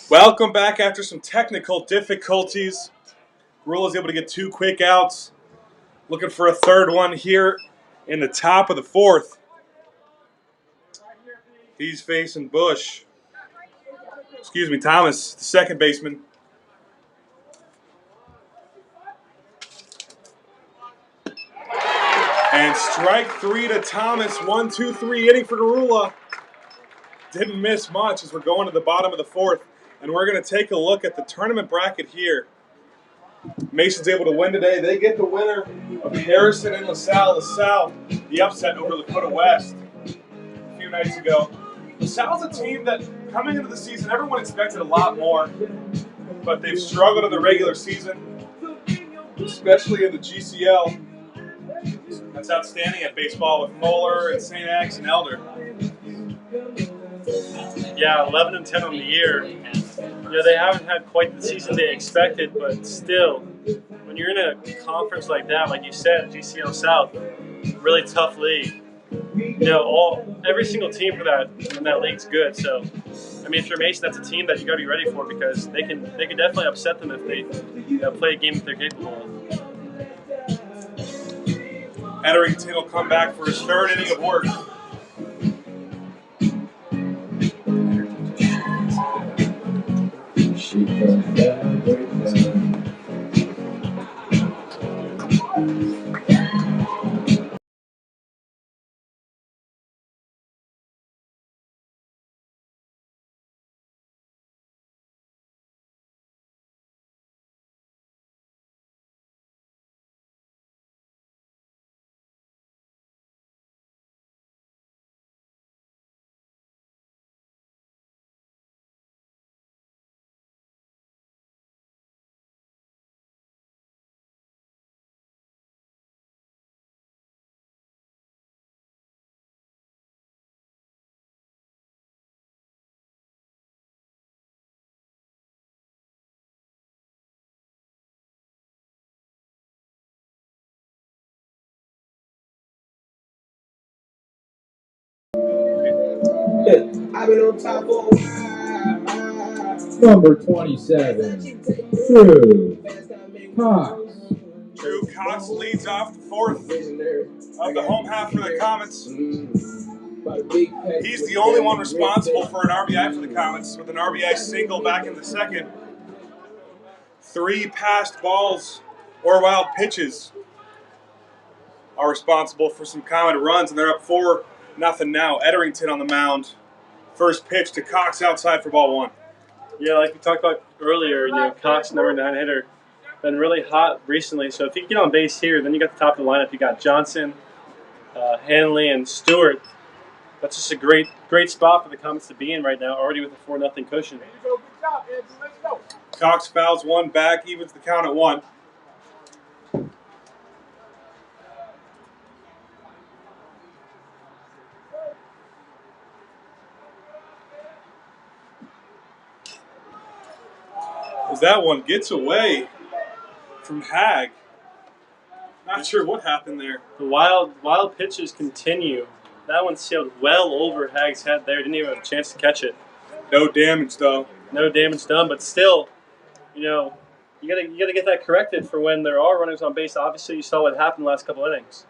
Welcome back after some technical difficulties. Gorilla's able to get 2 quick outs. Looking for a third one here in the top of the fourth. He's facing Bush. Excuse me, Thomas, the second baseman. And strike 3 to Thomas. 1-2-3 inning for Gorilla. Didn't miss much as we're going to the bottom of the fourth. And we're going to take a look at the tournament bracket here. Mason's able to win today. They get the winner of Harrison and LaSalle. LaSalle, the upset over Lakota West a few nights ago. LaSalle's a team that, coming into the season, everyone expected a lot more. But they've struggled in the regular season, especially in the GCL. That's outstanding at baseball with Moeller and St. X and Elder. Yeah, 11-10 on the year. They haven't had quite the season they expected, but still, when you're in a conference like that, like you said, GCL South, really tough league. Every single team in that league's good. So, if you're Mason, that's a team that you got to be ready for because they can definitely upset them if they play a game that they're capable of. Etherington will come back for his third inning of work. She comes down, breaks down. I've been on top for a while. Number 27, Drew Cox. Drew Cox leads off the fourth of the home half for the Comets. He's the only one responsible for an RBI for the Comets with an RBI single back in the second. 3 passed balls or wild pitches are responsible for some Comet runs, and they're up 4-0 now. Etherington on the mound. First pitch to Cox outside for ball 1. Yeah, like we talked about earlier, Cox, number 9 hitter, been really hot recently. So if you get on base here, then you got the top of the lineup. You got Johnson, Hanley, and Stewart. That's just a great spot for the Comets to be in right now, already with a 4-0 cushion. Cox fouls one back, evens the count at 1. As that one gets away from Hag. Not sure what happened there. The wild pitches continue. That one sailed well over Hag's head there. Didn't even have a chance to catch it. No damage, though. No damage done, but still, you gotta get that corrected for when there are runners on base. Obviously, you saw what happened the last couple innings.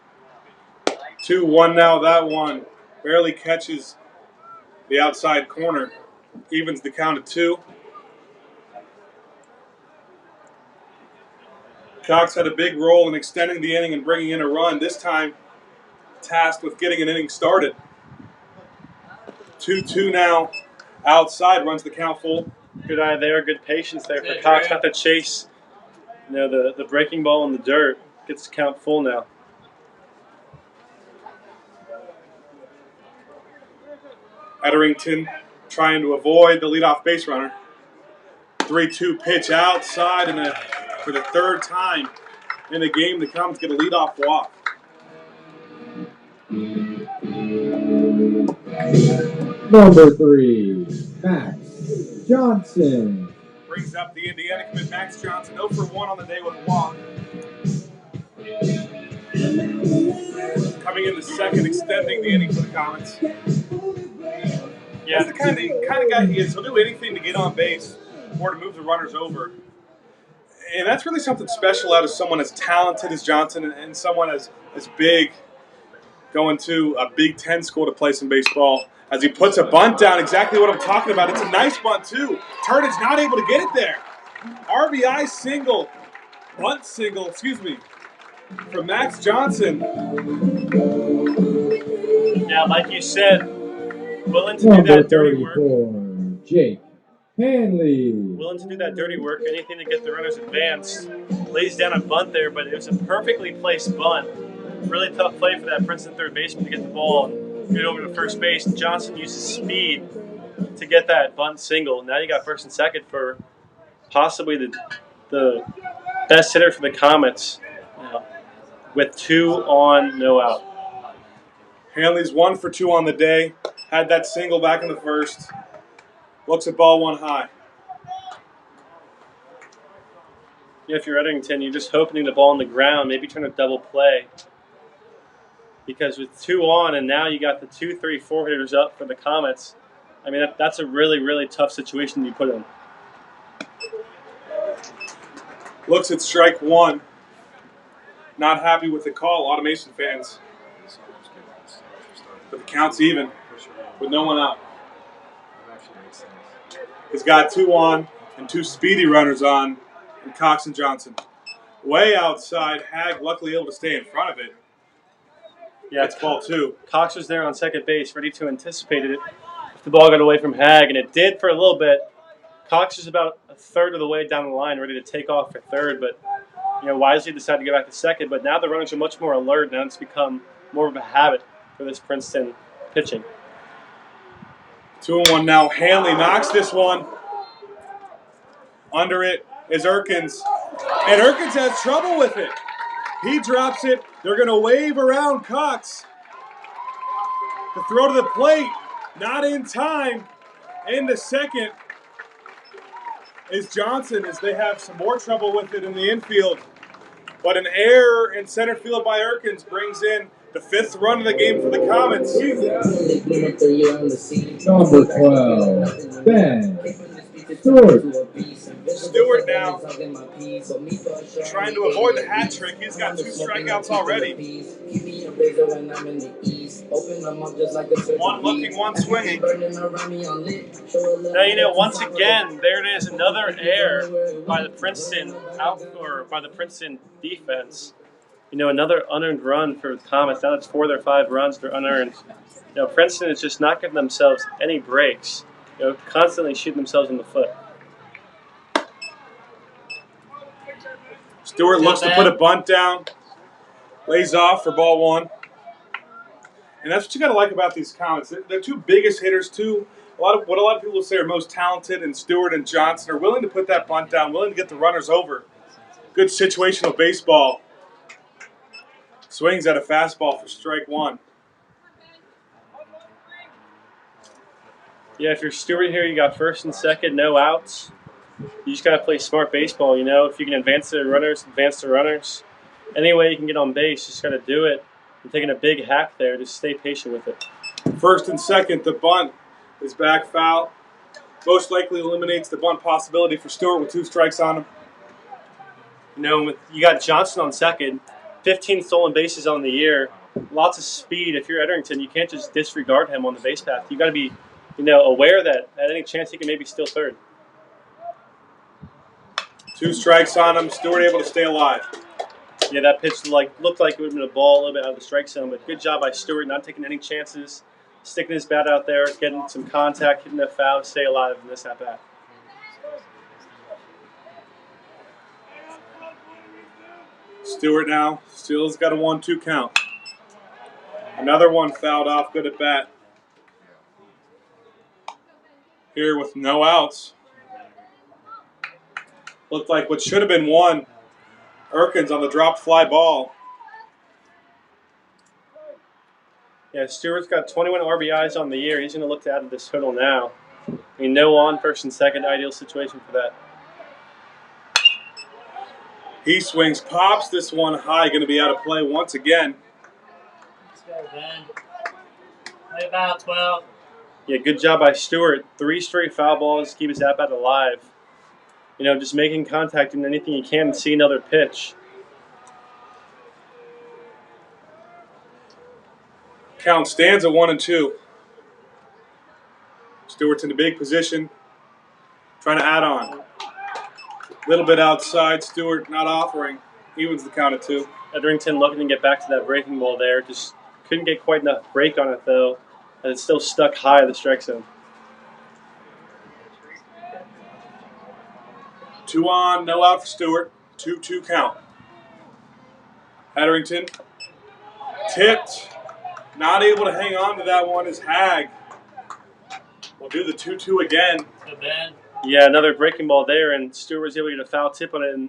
2-1 now. That one barely catches the outside corner. Evens the count at 2. Cox had a big role in extending the inning and bringing in a run. This time, tasked with getting an inning started. 2-2 now. Outside runs the count full. Good eye there. Good patience there for Cox not to chase the breaking ball in the dirt. Gets the count full now. Etherington trying to avoid the leadoff base runner. 3-2 pitch outside, and for the third time in the game, the Comets get a leadoff walk. Number 3, Max Johnson. Brings up the Indiana commit Max Johnson, 0 for 1 on the day with a walk. Coming in the second, extending the inning for the Comets. Yeah. That's the kind of guy he is. He'll do anything to get on base or to move the runners over. And that's really something special out of someone as talented as Johnson and someone as big, going to a Big Ten school to play some baseball. As he puts a bunt down, exactly what I'm talking about. It's a nice bunt, too. Turnage not able to get it there. RBI single, bunt single, from Max Johnson. Yeah, like you said, willing to do Number that dirty work. 34, Jake Hanley. Willing to do that dirty work, anything to get the runners advanced. Lays down a bunt there, but it was a perfectly placed bunt. Really tough play for that Princeton third baseman to get the ball and get over to first base. Johnson uses speed to get that bunt single. Now you got first and second for possibly the best hitter for the Comets, with 2 on, no out. Hanley's 1 for 2 on the day. Had that single back in the first. Looks at ball 1 high. Yeah, if you're Eddington, you're just hoping the ball on the ground, maybe turn a double play. Because with 2 on, and now you got the 2, 3, 4 hitters up for the Comets, I mean, that's a really, really tough situation you put in. Looks at strike 1. Not happy with the call, Automation fans. But the count's even with no one out. He's got 2 on and 2 speedy runners on, and Cox and Johnson. Way outside, Hag luckily able to stay in front of it. Yeah, it's ball 2. Cox was there on second base, ready to anticipate it if the ball got away from Hag, and it did for a little bit. Cox was about a third of the way down the line, ready to take off for third, but wisely decided to go back to second. But now the runners are much more alert. Now it's become more of a habit for this Princeton pitching. 2-1 now. Hanley knocks this one. Under it is Erkins. And Erkins has trouble with it. He drops it. They're going to wave around Cox. The throw to the plate. Not in time. Into second is Johnson, as they have some more trouble with it in the infield. But an error in center field by Erkins brings in the 5th run of the game for the Comets. Number 12, Ben Stewart now trying to avoid the hat trick. He's got 2 strikeouts already. 1 looking, 1 swinging. Now, once again, there it is, another error by the Princeton defense. Another unearned run for the Comets. Now it's 4 of their 5 runs. They're unearned. Princeton is just not giving themselves any breaks. Constantly shooting themselves in the foot. Stewart looks to put a bunt down. Lays off for ball 1. And that's what you got to like about these Comets. They're 2 biggest hitters, too. What a lot of people say are most talented, and Stewart and Johnson are willing to put that bunt down, willing to get the runners over. Good situational baseball. Swings at a fastball for strike 1. Yeah, if you're Stewart here, you got first and second, no outs. You just got to play smart baseball, If you can advance the runners, advance the runners. Any way you can get on base, just got to do it. You're taking a big hack there. Just stay patient with it. First and second, the bunt is back foul. Most likely eliminates the bunt possibility for Stewart with 2 strikes on him. You got Johnson on second, 15 stolen bases on the year, lots of speed. If you're Eddington, you can't just disregard him on the base path. You got to be, aware that at any chance he can maybe steal third. 2 strikes on him. Stewart able to stay alive. Yeah, that pitch looked like it would have been a ball a little bit out of the strike zone, but good job by Stewart, not taking any chances, sticking his bat out there, getting some contact, hitting that foul to stay alive in this at-bat. Stewart now still has got a 1-2 count. Another one fouled off, good at bat. Here with no outs. Looked like what should have been 1. Erkins on the dropped fly ball. Yeah, Stewart's got 21 RBIs on the year. He's going to look to add to this total now. No on, first and second, ideal situation for that. He swings, pops this one high, going to be out of play once again. Let's go, Ben. Play about 12. Yeah, good job by Stewart. 3 straight foul balls to keep his at-bat alive. You know, just making contact, doing anything you can to see another pitch. Count stands at 1-2. Stewart's in a big position, trying to add on. A little bit outside. Stewart not offering. Evens the count at 2. Edrington looking to get back to that breaking ball there. Just couldn't get quite enough break on it, though. And it's still stuck high at the strike zone. 2 on, no out for Stewart. 2-2 count. Edrington tipped. Not able to hang on to that one is Hag. We'll do the 2-2 again. Yeah, another breaking ball there, and Stewart was able to get a foul tip on it. And,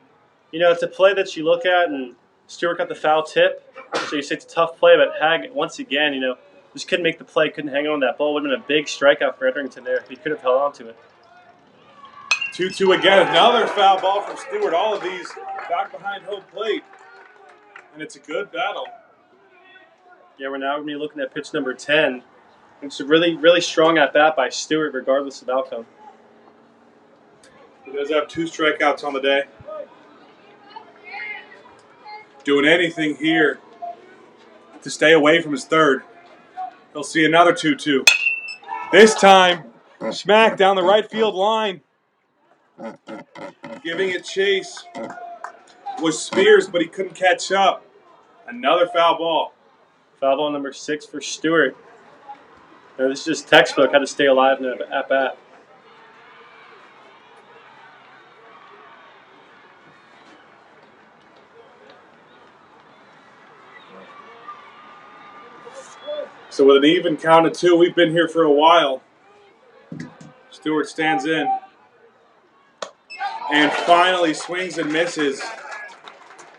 you know, it's a play that you look at, and Stewart got the foul tip. So you say it's a tough play, but Hag, once again, you know, just couldn't make the play, couldn't hang on that ball. Would have been a big strikeout for Edrington there if he could have held on to it. 2-2 again. Another foul ball from Stewart. All of these back behind home plate. And it's a good battle. Yeah, we're now going to be looking at pitch number 10. It's a really, really strong at-bat by Stewart, regardless of outcome. He does have 2 strikeouts on the day. Doing anything here to stay away from his third. He'll see another 2-2. This time, smack down the right field line. Giving it chase was Spears, but he couldn't catch up. Another foul ball. Foul ball number 6 for Stewart. Now, this is just textbook how to stay alive in an at-bat. So with an even count of 2, we've been here for a while. Stewart stands in. And finally swings and misses.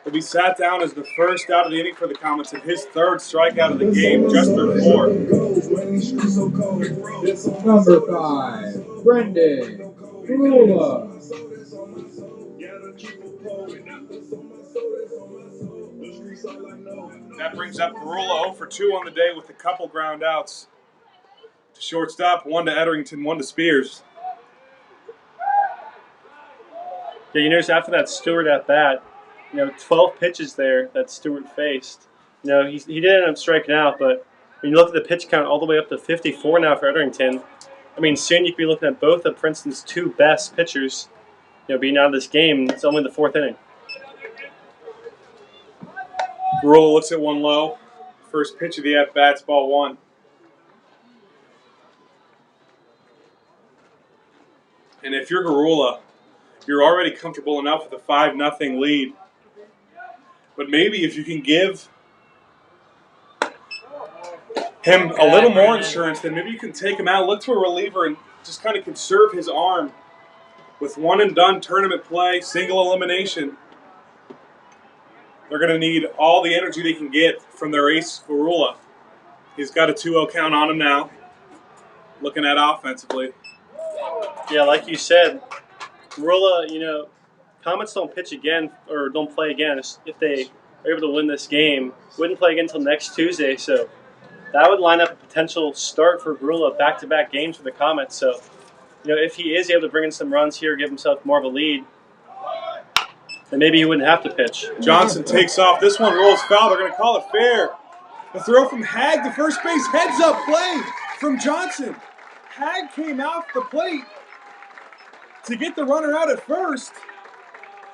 He'll be sat down as the first out of the inning for the Comets and his 3rd strikeout of the game, just their 4th. Number 5, Brendan Rula. That brings up Garula 0 for 2 on the day with a couple ground outs. To shortstop, 1 to Edrington, 1 to Spears. Yeah, you notice after that Stewart at-bat, you know, 12 pitches there that Stewart faced. You know, he did end up striking out, but when you look at the pitch count all the way up to 54 now for Edrington, I mean, soon you could be looking at both of Princeton's 2 best pitchers, you know, being out of this game. It's only the 4th inning. Garula looks at 1 low. First pitch of the at-bat's ball 1. And if you're Garula, you're already comfortable enough with a 5-0 lead. But maybe if you can give him a little more insurance, then maybe you can take him out, look to a reliever, and just kind of conserve his arm with 1-and-done tournament play, single elimination. They're going to need all the energy they can get from their ace, Garula. He's got a 2-0 count on him now, looking at offensively. Yeah, like you said, Garula, you know, Comets don't pitch again or don't play again if they are able to win this game. Wouldn't play again until next Tuesday, so that would line up a potential start for Garula, back-to-back games for the Comets. So, you know, if he is able to bring in some runs here, give himself more of a lead, then maybe he wouldn't have to pitch. Johnson takes off. This one rolls foul. They're going to call it fair. The throw from Hag to first base. Heads up play from Johnson. Hag came off the plate to get the runner out at first,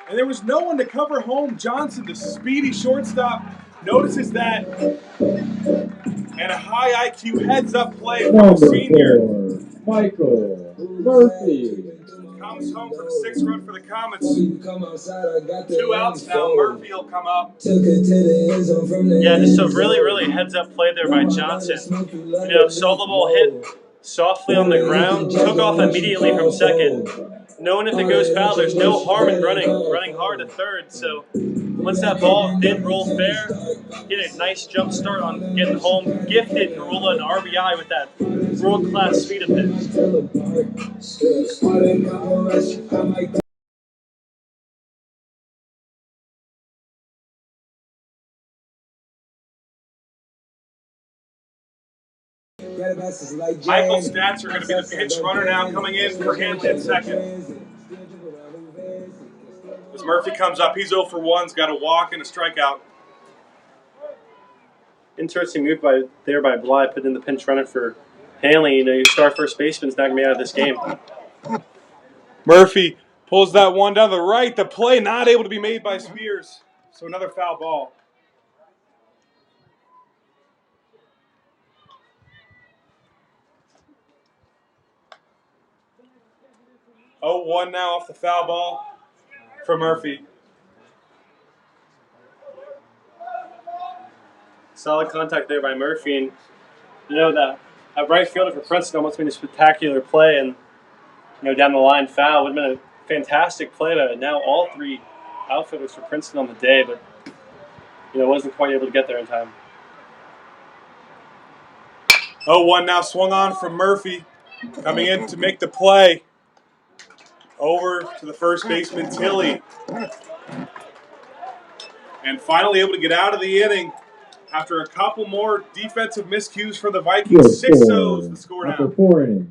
and there was no one to cover home. Johnson, the speedy shortstop, notices that, and a high IQ heads-up play from the Number senior. 4, Michael Murphy. Comes home for the 6th run for the Comets. 2 outs now. Murphy will come up. Yeah, just a really, really heads-up play there by Johnson. You know, saw the ball hit softly on the ground, took off immediately from second. Knowing if it goes foul, there's no harm in running hard to third. So once that ball did roll fair, get a nice jump start on getting home, gifted Garula an RBI with that world-class speed of his. Michael's stats are going to be the pinch runner now coming in for Hanley at second. As Murphy comes up, he's 0 for 1. He's got a walk and a strikeout. Interesting move by Bly, put in the pinch runner for Hanley. You know, your star first baseman's not going to be out of this game. Murphy pulls that one down the right. The play not able to be made by Spears. So another foul ball. Oh, 1 now off the foul ball for Murphy. Solid contact there by Murphy. And, you know, that right fielder for Princeton almost made a spectacular play. And, you know, down the line foul would have been a fantastic play. But now all three outfielders for Princeton on the day. But, you know, wasn't quite able to get there in time. 0-1 now swung on from Murphy. Coming in to make the play. Over to the first baseman, Tilley. And finally able to get out of the inning after a couple more defensive miscues for the Vikings. 6-0 is the score now. After 4 innings.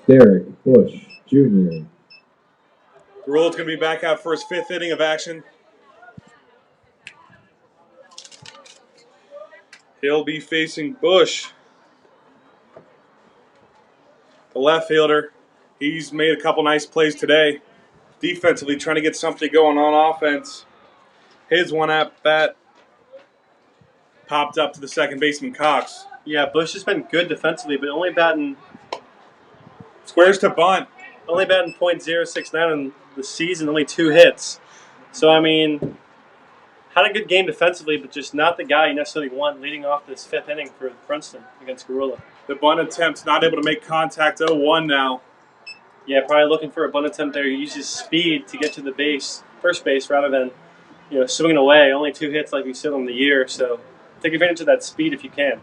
Derek Bush, Jr. Garula's going to be back out for his 5th inning of action. He'll be facing Bush, the left fielder. He's made a couple nice plays today. Defensively, trying to get something going on offense. His one at bat popped up to the second baseman, Cox. Yeah, Bush has been good defensively, but only batting Squares to bunt. Only batting .069 in the season, only 2 hits. So, I mean, had a good game defensively, but just not the guy you necessarily want leading off this 5th inning for Princeton against Garula. The bunt attempt not able to make contact. 0-1 now. Yeah, probably looking for a bunt attempt there. He uses speed to get to the base, first base, rather than, you know, swinging away. Only 2 hits, like we said, on the year. So take advantage of that speed if you can.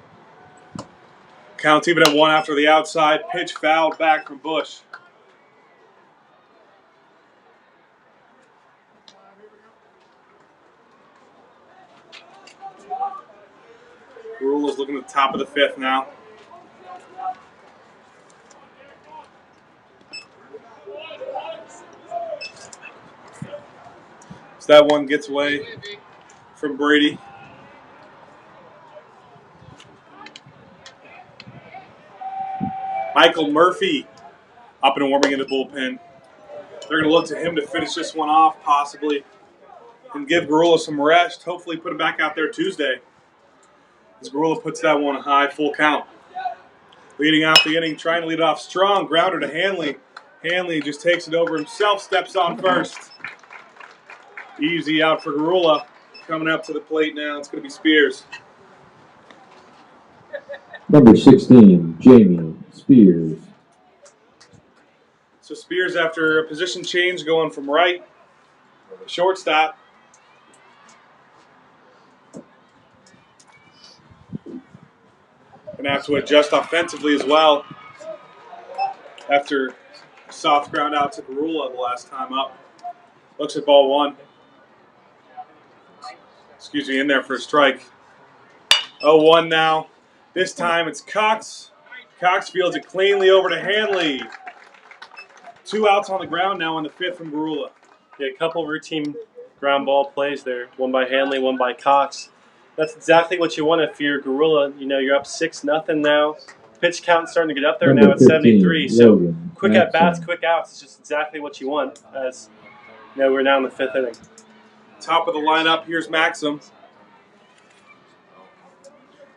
Count even at 1 after the outside. Pitch fouled back from Bush. Garula's looking at the top of the 5th now. So that one gets away from Brady. Michael Murphy up and warming in the bullpen. They're going to look to him to finish this one off, possibly, and give Garula some rest. Hopefully put him back out there Tuesday. As Garula puts that one high, full count. Leading out the inning, trying to lead off strong. Grounder to Hanley. Hanley just takes it over himself, steps on first. Easy out for Garula. Coming up to the plate now, it's going to be Spears. Number 16, Jamie Spears. So Spears, after a position change, going from right Shortstop. Gonna have to adjust offensively as well after soft ground out to Garula the last time up. Looks at ball one. Excuse me, in there for a strike. 0-1 now. This time it's Cox. Cox fields it cleanly over to Hanley. 2 outs on the ground now in the 5th from Garula. Yeah, a couple routine ground ball plays there. One by Hanley, one by Cox. That's exactly what you want if you're Garula. You know, you're up 6-0 now. Pitch count starting to get up there now at 73. So quick at bats, quick outs. It's just exactly what you want. As you know, we're now in the 5th inning. Top of the lineup, here's Maxim.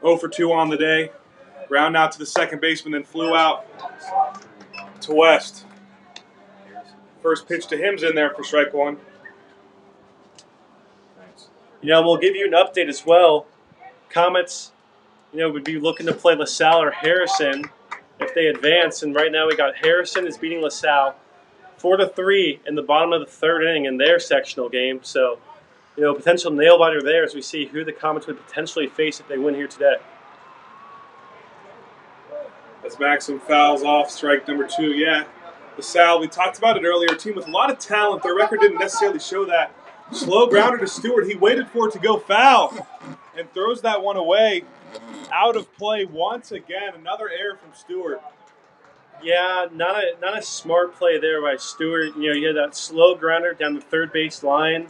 0 for 2 on the day. Ground out to the second baseman, then flew out to West. First pitch to him's in there for strike one. You know, we'll give you an update as well. Comets, you know, would be looking to play LaSalle or Harrison if they advance. And right now we got Harrison is beating LaSalle 4-3 in the bottom of the 3rd inning in their sectional game. So, you know, potential nail biter there as we see who the Comets would potentially face if they win here today. As Maxim fouls off strike number 2. Yeah, LaSalle, we talked about it earlier, a team with a lot of talent. Their record didn't necessarily show that. Slow grounder to Stewart. He waited for it to go foul and throws that one away. Out of play once again. Another error from Stewart. Yeah, not a smart play there by Stewart. You know, you had that slow grounder down the third base line.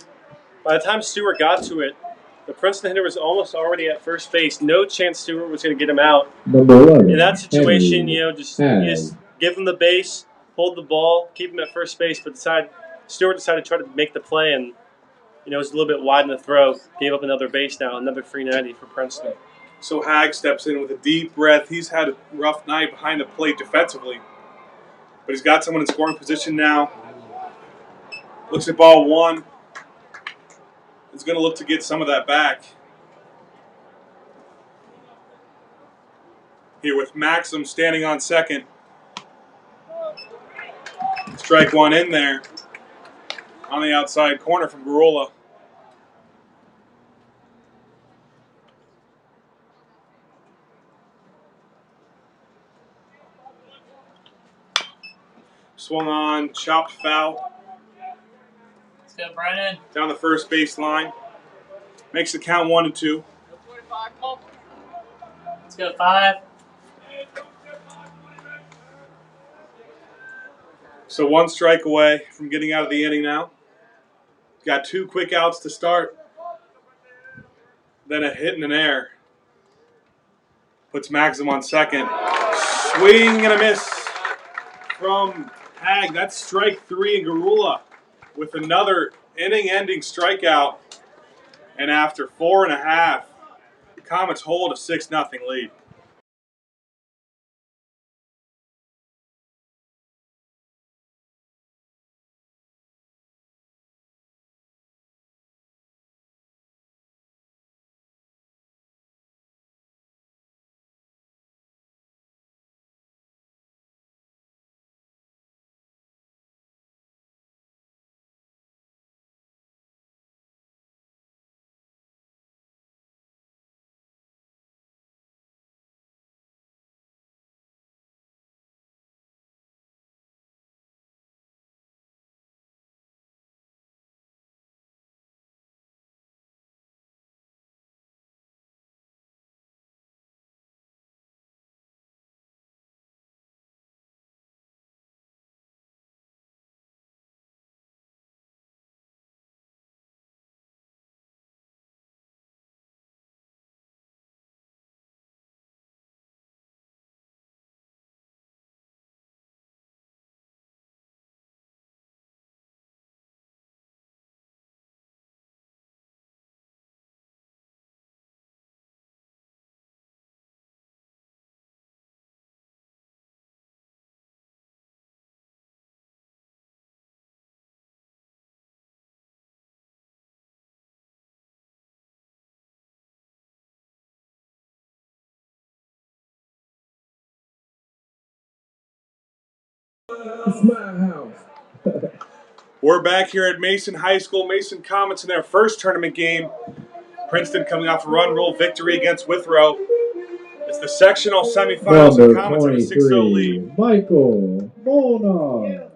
By the time Stewart got to it, the Princeton hitter was almost already at first base. No chance Stewart was going to get him out. In that situation, you know, just give him the base, hold the ball, keep him at first base. But Stewart decided to try to make the play, and you know, it was a little bit wide in the throw. Gave up another base now, another free 90 for Princeton. So Hag steps in with a deep breath. He's had a rough night behind the plate defensively, but he's got someone in scoring position now. Looks at ball one. He's going to look to get some of that back. Here with Maxim standing on second. Strike one in there on the outside corner from Garula. Swung on, chopped foul. Let's go, Brennan. Down the first base line. Makes the count 1-2. Let's go, 5. So 1 strike away from getting out of the inning now. Got 2 quick outs to start. Then a hit and an error. Puts Maxim on second. Swing and a miss from Hag. That's strike 3 in Garula with another inning-ending strikeout. And after 4.5, the Comets hold a 6-0 lead. It's my house. We're back here at Mason High School. Mason Comets in their first tournament game. Princeton coming off a run rule victory against Withrow. It's the sectional semifinals. The Number Comets have a 6-0 23, lead. Michael Molnar.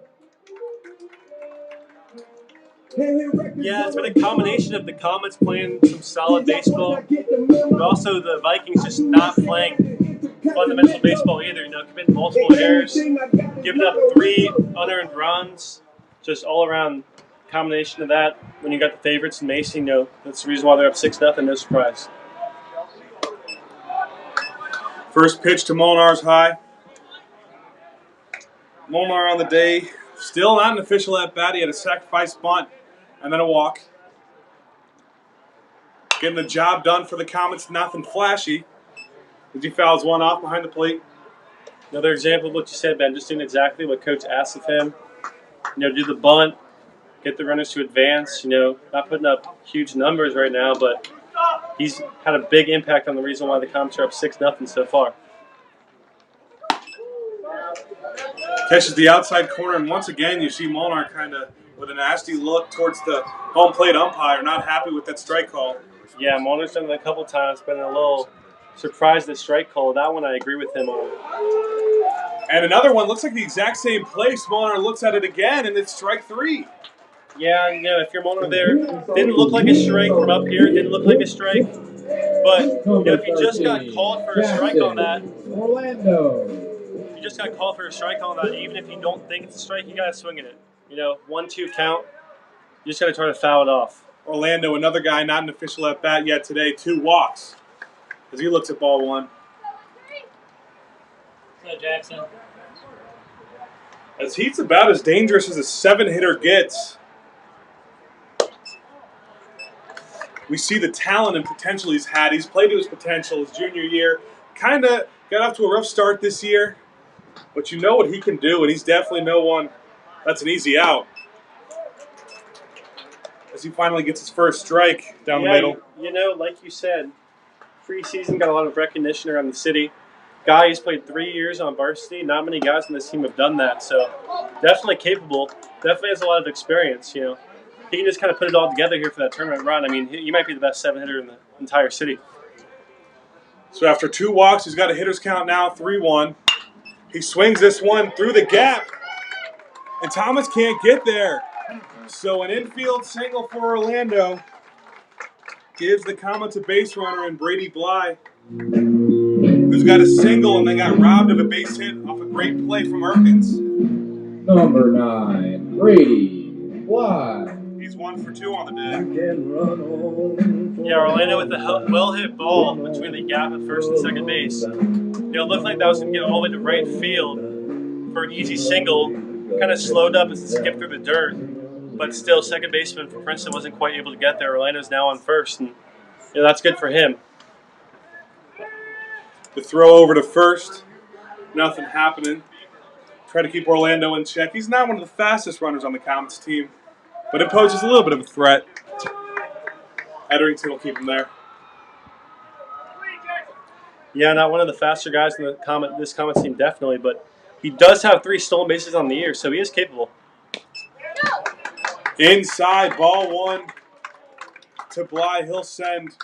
Yeah, it's been a combination of the Comets playing some solid baseball, but also the Vikings just not playing fundamental baseball either. You know, committing multiple errors, giving up 3 unearned runs, just all around combination of that. When you got the favorites in Mason, you know, that's the reason why they're up 6-0. No surprise. First pitch to Molnar's high. Molnar on the day. Still not an official at bat. He had a sacrifice bunt and then a walk. Getting the job done for the Comets. Nothing flashy as he fouls one off behind the plate. Another example of what you said, Ben, just doing exactly what Coach asked of him. You know, do the bunt, get the runners to advance. You know, not putting up huge numbers right now, but he's had a big impact on the reason why the Comets are up 6-0 so far. Catches the outside corner, and once again you see Molnar kind of with a nasty look towards the home plate umpire, not happy with that strike call. Yeah, Molnar's done it a couple times, been a little surprised at the strike call. That one I agree with him on. And another one looks like the exact same place. Molnar looks at it again, and it's strike 3. Yeah, you know, if you're Molnar there, didn't look like a strike from up here, didn't look like a strike. But you know, if you just got called for a strike on that, you just got called for a strike on that, even if you don't think it's a strike, you got to swing at it. You know, 1-2 count, you just got to try to foul it off. Orlando, another guy not an official at bat yet today, 2 walks as he looks at ball 1. Go Jackson. As he's about as dangerous as a 7-hitter gets. We see the talent and potential he's had. He's played to his potential his junior year. Kind of got off to a rough start this year, but you know what he can do, and he's definitely no one that's an easy out. As he finally gets his first strike down the middle. You know, like you said, preseason got a lot of recognition around the city. Guy who's played 3 years on varsity. Not many guys on this team have done that, so definitely capable. Definitely has a lot of experience, you know. He can just kind of put it all together here for that tournament run. I mean, he might be the best 7-hitter in the entire city. So after 2 walks, he's got a hitter's count now, 3-1. He swings this one through the gap, and Thomas can't get there. So an infield single for Orlando gives the Comets a base runner in Brady Bly, who's got a single and then got robbed of a base hit off a great play from Erkins. Number 9, Brady Bly. He's 1 for 2 on the day. Yeah, Orlando with a well-hit ball between the gap at first and second base. You know, it looked like that was going to get all the way to right field for an easy single. Kind of slowed up as it skipped through the dirt. But still, second baseman for Princeton wasn't quite able to get there. Orlando's now on first, and you know, that's good for him. The throw over to first. Nothing happening. Try to keep Orlando in check. He's not one of the fastest runners on the Comets team, but it poses a little bit of a threat. Etherington will keep him there. Yeah, not one of the faster guys in this Comets team, definitely, but he does have 3 stolen bases on the year, so he is capable. Inside, ball 1 to Bly. He'll send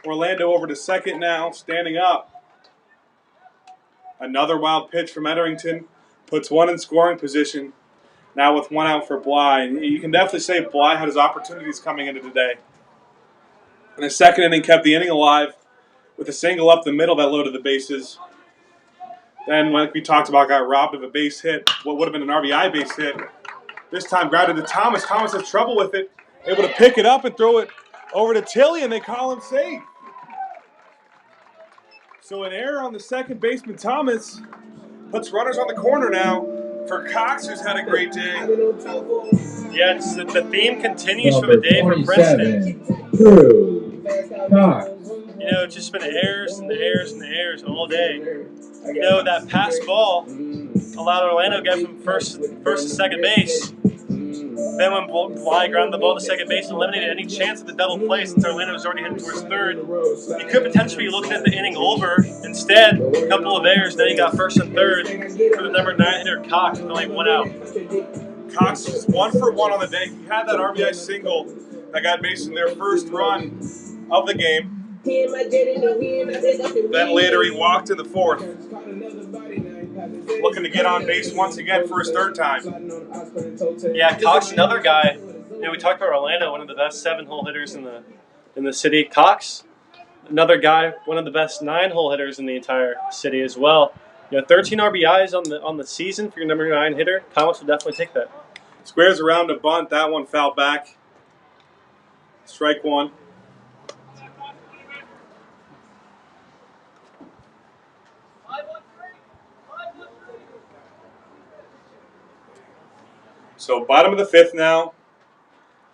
Orlando over to second now, standing up. Another wild pitch from Etherington. Puts 1 in scoring position. Now with 1 out for Bly. You can definitely say Bly had his opportunities coming into today. And the second inning kept the inning alive with a single up the middle that loaded the bases. Then, like we talked about, got robbed of a base hit. What would have been an RBI base hit. This time grounded to Thomas. Thomas has trouble with it. Able to pick it up and throw it over to Tilly, and they call him safe. So an error on the second baseman, Thomas, puts runners on the corner now for Cox, who's had a great day. Yeah, the theme continues for the day for Princeton. Drew Cox. You know, it's just been errors and the errors and the errors all day. You know, that pass ball allowed Orlando to get from first to second base. Then when Bly grounded the ball to second base and eliminated any chance of the double play since Orlando was already heading towards third, you could potentially be looking at the inning over. Instead, a couple of errors, then he got first and third for the number 9 hitter Cox with only 1 out. Cox is 1 for 1 on the day. He had that RBI single that got Mason their first run of the game. Then later he walked in the 4th, looking to get on base once again for his 3rd time. Yeah, Cox, another guy. We talked about Orlando, one of the best 7-hole hitters in the city. Cox, another guy, one of the best 9-hole hitters in the entire city as well. 13 RBIs on the season for your number 9 hitter. Cox will definitely take that. Squares around a bunt. That one fouled back. Strike 1. So bottom of the 5th now.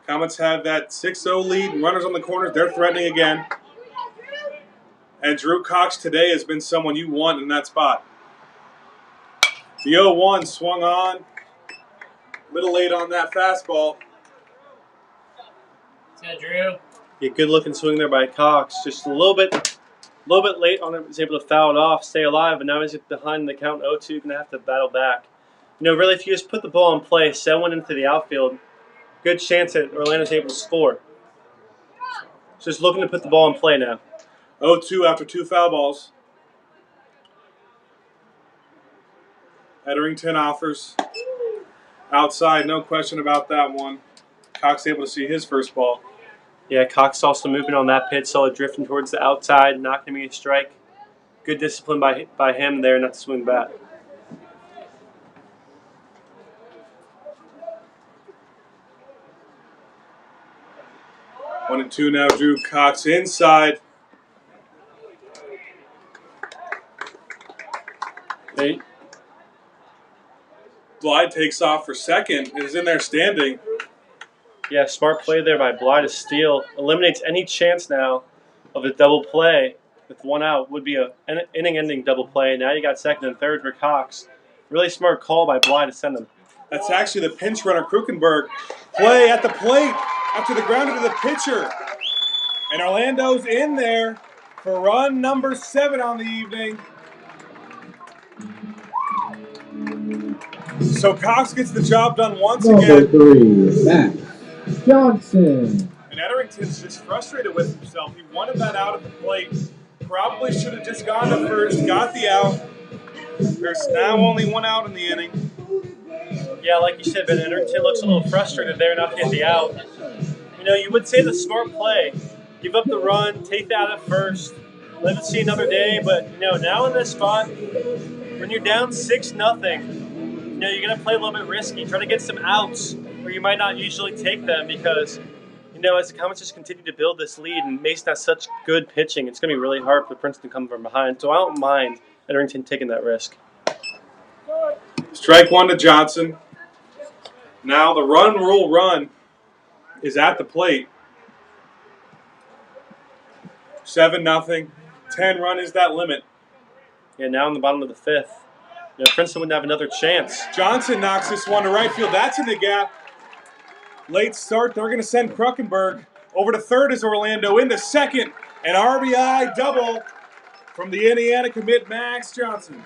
Comets have that 6-0 lead. Runners on the corners. They're threatening again. And Drew Cox today has been someone you want in that spot. The 0-1 swung on. Little late on that fastball. Let's go, Drew. Yeah, good looking swing there by Cox. Just a little bit late on it. Was able to foul it off, stay alive, but now he's behind the count 0-2. Gonna have to battle back. Really, if you just put the ball in play, send one into the outfield, good chance that Orlando's able to score. Just looking to put the ball in play now. 0-2 after 2 foul balls. Etherington offers. Outside, no question about that one. Cox able to see his first ball. Yeah, Cox also moving on that pitch, saw it drifting towards the outside, not going to be a strike. Good discipline by him there not to swing bat. One and two now, Drew Cox inside. Hey. Blythe takes off for second. Is in there standing. Yeah, smart play there by Blythe to steal. Eliminates any chance now of a double play with one out. Would be an inning-ending double play. Now you got second and third for Cox. Really smart call by Blythe to send him. That's actually the pinch runner, Krukenberg. Play at the plate after the ground to the pitcher. And Orlando's in there for run number 7 on the evening. So Cox gets the job done once Number again. 3, Max Johnson. And Etherington's just frustrated with himself. He wanted that out at the plate. Probably should have just gone to first, got the out. There's now only one out in the inning. Yeah, like you said, Ben Etherington looks a little frustrated there not to get the out. You would say the smart play. Give up the run, take that at first, let it see another day. But, now in this spot, when you're down 6-0, you're going to play a little bit risky. Try to get some outs where you might not usually take them because, as the Comets just continue to build this lead and Mason has such good pitching, it's going to be really hard for Princeton to come from behind. So I don't mind Etherington taking that risk. Strike 1 to Johnson. Now the run rule run is at the plate. 7-0. 10 run is that limit. Yeah, now in the bottom of the 5th. Princeton wouldn't have another chance. Johnson knocks this one to right field. That's in the gap. Late start. They're going to send Krukenberg over to third as Orlando into second. An RBI double from the Indiana commit, Max Johnson.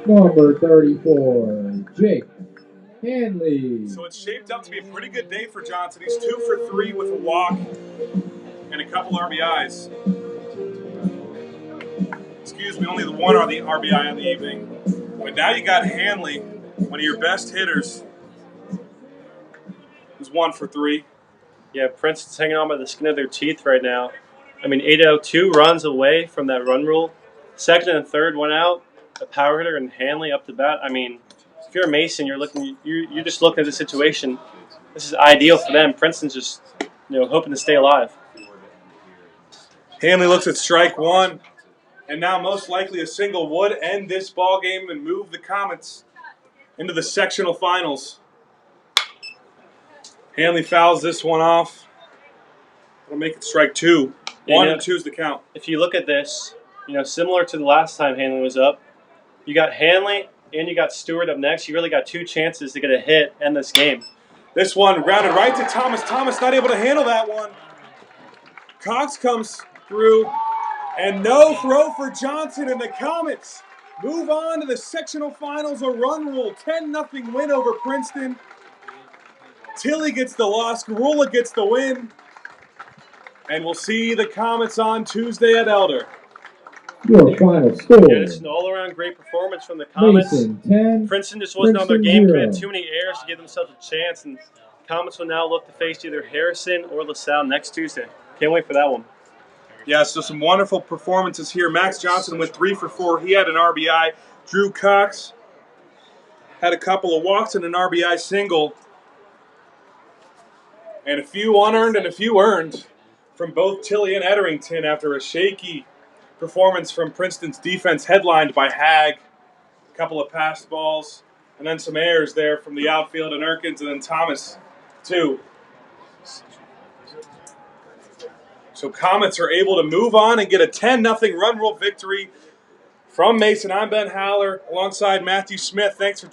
Number 34, Jake Hanley. So it's shaped up to be a pretty good day for Johnson. He's 2 for 3 with a walk and a couple RBIs. Excuse me, only the one are the RBI on the evening. But now you got Hanley, one of your best hitters, who's 1 for 3. Yeah, Princeton's hanging on by the skin of their teeth right now. 8-2 runs away from that run rule. Second and third, 1 out. A power hitter and Hanley up to bat. If you're a Mason, you're just looking at the situation. This is ideal for them. Princeton's just, hoping to stay alive. Hanley looks at strike 1, and now most likely a single would end this ball game and move the Comets into the sectional finals. Hanley fouls this one off. That'll make it strike 2. 1 and 2 is the count. If you look at this, similar to the last time Hanley was up, you got Hanley and you got Stewart up next. You really got 2 chances to get a hit and this game. This one grounded right to Thomas. Thomas not able to handle that one. Cox comes through, and no throw for Johnson, and the Comets move on to the sectional finals. A run rule, 10-0 win over Princeton. Tilly gets the loss, Garula gets the win. And we'll see the Comets on Tuesday at Elder. Your final score. Yeah, this is an all-around great performance from the Comets. Mason 10. Princeton just wasn't on their Princeton game, 0. committed too many errors to give themselves a chance, and Comets will now look to face either Harrison or LaSalle next Tuesday. Can't wait for that one. Yeah, so some wonderful performances here. Max Johnson went 3 for 4. He had an RBI. Drew Cox had a couple of walks and an RBI single. And a few unearned and a few earned from both Tilly and Edderington after a shaky performance from Princeton's defense headlined by Hag. A couple of passed balls and then some errors there from the outfield and Erkins and then Thomas too. So Comets are able to move on and get a 10-0 run rule victory from Mason. I'm Ben Haller alongside Matthew Smith. Thanks for